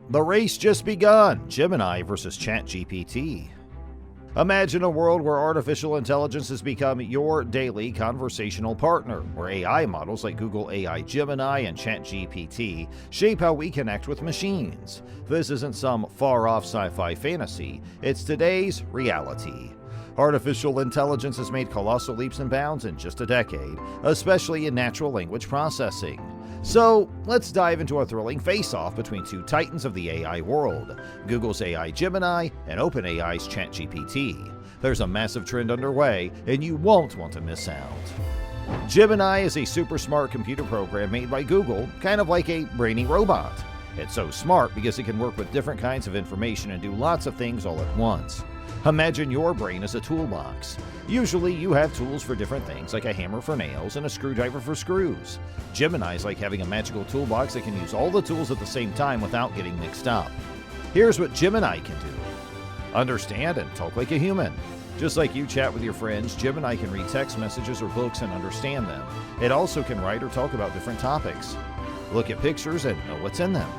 The race just begun. Gemini versus ChatGPT. Imagine a world where artificial intelligence has become your daily conversational partner, where AI models like Google AI Gemini and ChatGPT shape how we connect with machines. This isn't some far-off sci-fi fantasy, it's today's reality. Artificial intelligence has made colossal leaps and bounds in just a decade, especially in natural language processing. So, let's dive into a thrilling face-off between two titans of the AI world, Google's AI Gemini and OpenAI's ChatGPT. There's a massive trend underway, and you won't want to miss out. Gemini is a super smart computer program made by Google, kind of like a brainy robot. It's so smart because it can work with different kinds of information and do lots of things all at once. Imagine your brain as a toolbox. Usually you have tools for different things like a hammer for nails and a screwdriver for screws. Gemini is like having a magical toolbox that can use all the tools at the same time without getting mixed up. Here's what Gemini can do. Understand and talk like a human. Just like you chat with your friends, Gemini can read text messages or books and understand them. It also can write or talk about different topics. Look at pictures and know what's in them.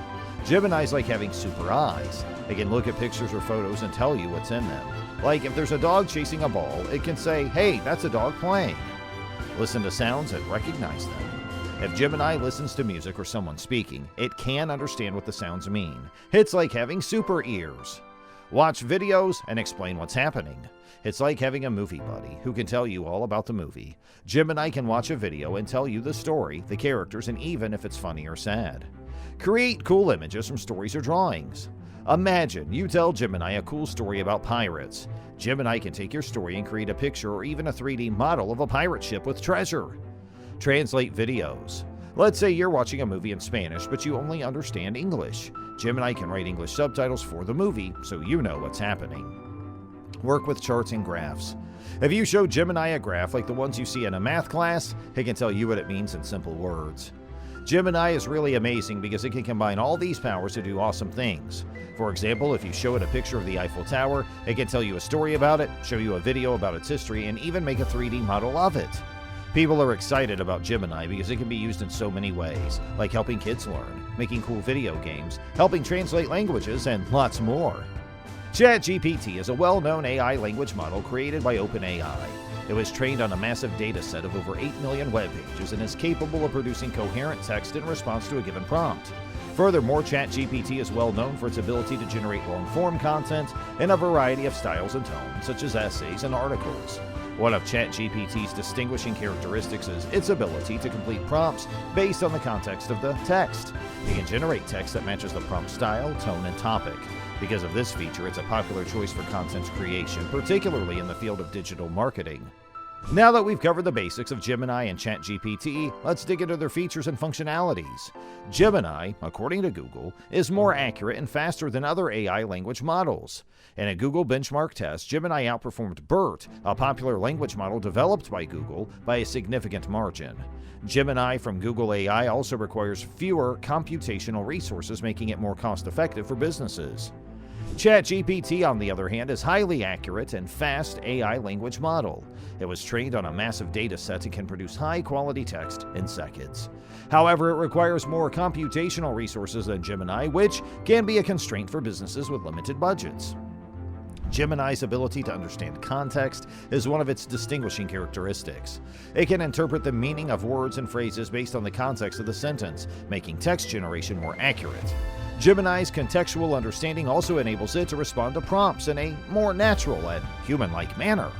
Gemini's like having super eyes. It can look at pictures or photos and tell you what's in them. Like if there's a dog chasing a ball, it can say, "Hey, that's a dog playing." Listen to sounds and recognize them. If Gemini listens to music or someone speaking, it can understand what the sounds mean. It's like having super ears. Watch videos and explain what's happening. It's like having a movie buddy who can tell you all about the movie. Gemini can watch a video and tell you the story, the characters, and even if it's funny or sad. Create cool images from stories or drawings. Imagine you tell Gemini a cool story about pirates. Gemini can take your story and create a picture or even a 3D model of a pirate ship with treasure. Translate videos. Let's say you're watching a movie in Spanish, but you only understand English. Gemini can write English subtitles for the movie, so you know what's happening. Work with charts and graphs. If you show Gemini a graph like the ones you see in a math class, it can tell you what it means in simple words. Gemini is really amazing because it can combine all these powers to do awesome things. For example, if you show it a picture of the Eiffel Tower, it can tell you a story about it, show you a video about its history, and even make a 3D model of it. People are excited about Gemini because it can be used in so many ways, like helping kids learn, making cool video games, helping translate languages, and lots more. ChatGPT is a well-known AI language model created by OpenAI. It was trained on a massive dataset of over 8 million web pages and is capable of producing coherent text in response to a given prompt. Furthermore, ChatGPT is well known for its ability to generate long-form content in a variety of styles and tones, such as essays and articles. One of ChatGPT's distinguishing characteristics is its ability to complete prompts based on the context of the text. It can generate text that matches the prompt style, tone, and topic. Because of this feature, it's a popular choice for content creation, particularly in the field of digital marketing. Now that we've covered the basics of Gemini and ChatGPT, let's dig into their features and functionalities. Gemini, according to Google, is more accurate and faster than other AI language models. In a Google benchmark test, Gemini outperformed BERT, a popular language model developed by Google, by a significant margin. Gemini from Google AI also requires fewer computational resources, making it more cost-effective for businesses. ChatGPT, on the other hand, is highly accurate and fast AI language model. It was trained on a massive data set and can produce high-quality text in seconds. However, it requires more computational resources than Gemini, which can be a constraint for businesses with limited budgets. Gemini's ability to understand context is one of its distinguishing characteristics. It can interpret the meaning of words and phrases based on the context of the sentence, making text generation more accurate. Gemini's contextual understanding also enables it to respond to prompts in a more natural and human-like manner.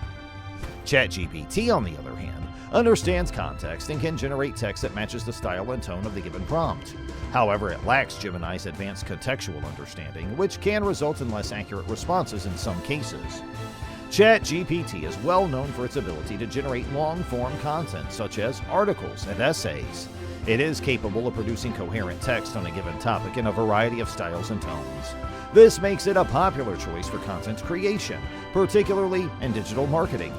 ChatGPT, on the other hand, understands context and can generate text that matches the style and tone of the given prompt. However, it lacks Gemini's advanced contextual understanding, which can result in less accurate responses in some cases. ChatGPT is well known for its ability to generate long-form content, such as articles and essays. It is capable of producing coherent text on a given topic in a variety of styles and tones. This makes it a popular choice for content creation, particularly in digital marketing.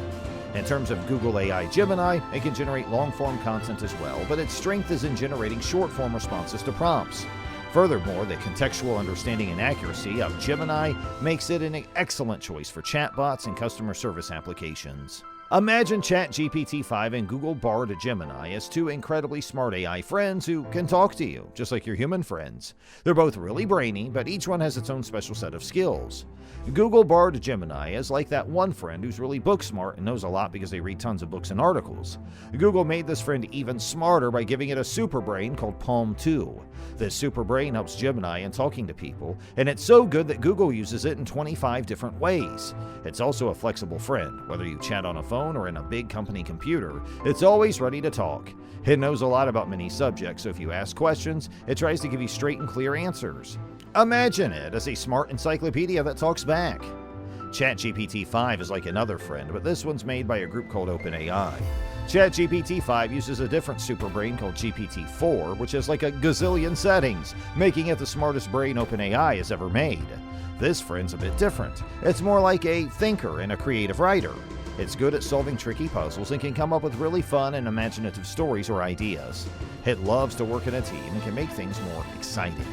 In terms of Google AI Gemini, it can generate long-form content as well, but its strength is in generating short-form responses to prompts. Furthermore, the contextual understanding and accuracy of Gemini makes it an excellent choice for chatbots and customer service applications. Imagine ChatGPT 5 and Google Bard Gemini as two incredibly smart AI friends who can talk to you, just like your human friends. They're both really brainy, but each one has its own special set of skills. Google Bard Gemini is like that one friend who's really book smart and knows a lot because they read tons of books and articles. Google made this friend even smarter by giving it a super brain called Palm 2. This super brain helps Gemini in talking to people, and it's so good that Google uses it in 25 different ways. It's also a flexible friend. Whether you chat on a phone or in a big company computer, it's always ready to talk. It knows a lot about many subjects, so if you ask questions, it tries to give you straight and clear answers. Imagine it as a smart encyclopedia that talks back. ChatGPT 5 is like another friend, but this one's made by a group called OpenAI. ChatGPT 5 uses a different super brain called GPT 4, which has like a gazillion settings, making it the smartest brain OpenAI has ever made. This friend's a bit different. It's more like a thinker and a creative writer. It's good at solving tricky puzzles and can come up with really fun and imaginative stories or ideas. It loves to work in a team and can make things more exciting.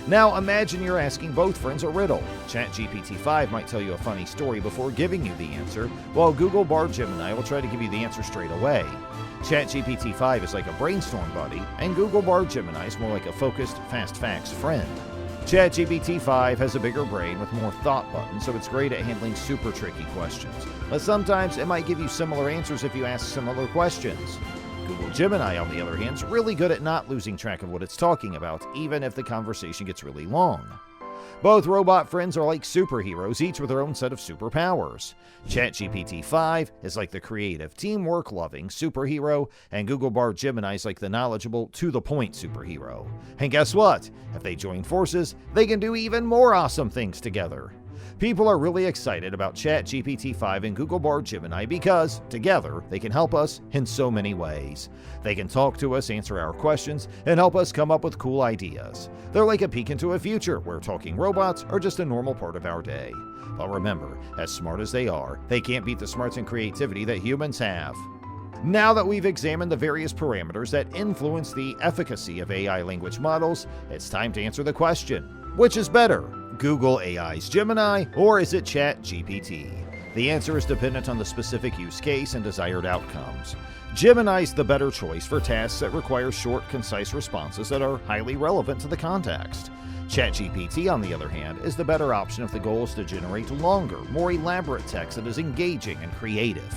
Now imagine you're asking both friends a riddle. ChatGPT 5 might tell you a funny story before giving you the answer, while Google Bard Gemini will try to give you the answer straight away. ChatGPT 5 is like a brainstorm buddy, and Google Bard Gemini is more like a focused, fast facts friend. ChatGPT 5 has a bigger brain with more thought buttons, so it's great at handling super tricky questions. But sometimes it might give you similar answers if you ask similar questions. Google Gemini, on the other hand, is really good at not losing track of what it's talking about, even if the conversation gets really long. Both robot friends are like superheroes, each with their own set of superpowers. ChatGPT 5 is like the creative, teamwork-loving superhero, and Google Bard Gemini is like the knowledgeable, to-the-point superhero. And guess what? If they join forces, they can do even more awesome things together. People are really excited about ChatGPT 5 and Google Bard Gemini because, together, they can help us in so many ways. They can talk to us, answer our questions, and help us come up with cool ideas. They're like a peek into a future where talking robots are just a normal part of our day. But remember, as smart as they are, they can't beat the smarts and creativity that humans have. Now that we've examined the various parameters that influence the efficacy of AI language models, it's time to answer the question: which is better, Google AI's Gemini, or is it ChatGPT? The answer is dependent on the specific use case and desired outcomes. Gemini's the better choice for tasks that require short, concise responses that are highly relevant to the context. ChatGPT, on the other hand, is the better option if the goal is to generate longer, more elaborate text that is engaging and creative.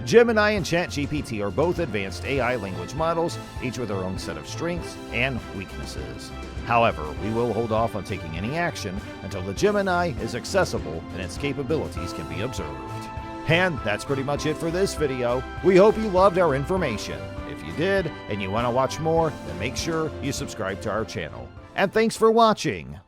Gemini and ChatGPT are both advanced AI language models, each with their own set of strengths and weaknesses. However, we will hold off on taking any action until the Gemini is accessible and its capabilities can be observed. And that's pretty much it for this video. We hope you loved our information. If you did and you want to watch more, then make sure you subscribe to our channel. And thanks for watching!